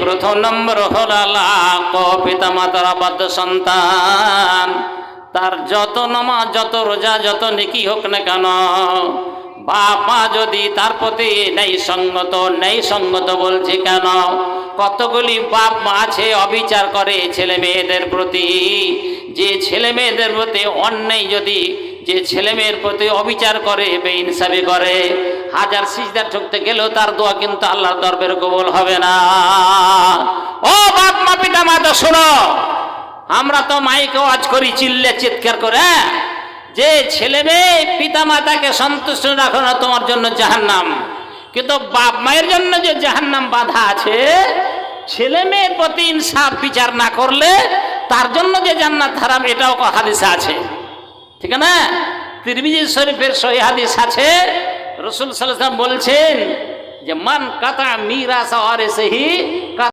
প্রথম নম্বর হল পিতা মাতার অবাধ্য সন্তান, তার যত নামাজ, যত রোজা, যত নেকি হোক না কেন, বাপ মা যদি তার প্রতি নেই সঙ্গত বলছে কেন? কতগুলি বাপ মা আছে অবিচার করে ছেলে মেয়েদের প্রতি। যে ছেলে মেয়েদের প্রতি অন্যায়, যদি যে ছেলে মেয়ের প্রতি অবিচার করে, বেইনসাফি করে, হাজার সিজদা ঠুকতে গেলেও তার দোয়া কিন্তু আল্লাহর দরবারে কবুল হবে না। ও বাপ মা, পিতা মাতা শোনো, আমরা তো মাইকে ওয়াজ করি চিল্লে চিৎকার করে যে ছেলে মেয়ে পিতা মাতাকে সন্তুষ্ট রাখো না, তোমার জন্য জাহান্নাম। কিন্তু বাপ মায়ের জন্য যে জাহান্নাম বাধা আছে, ছেলে মেয়ের প্রতি ইনসাফ বিচার না করলে তার জন্য যে জান্নাত হারাম, এটাও হাদিসে আছে, ঠিক না? তিরমিজি শরীফের সহিহ হাদিস আছে, রাসূল সাল্লাল্লাহু আলাইহি ওয়াসাল্লাম বলছেন যে মান কাতা মিরাস ওয়ারিসিহি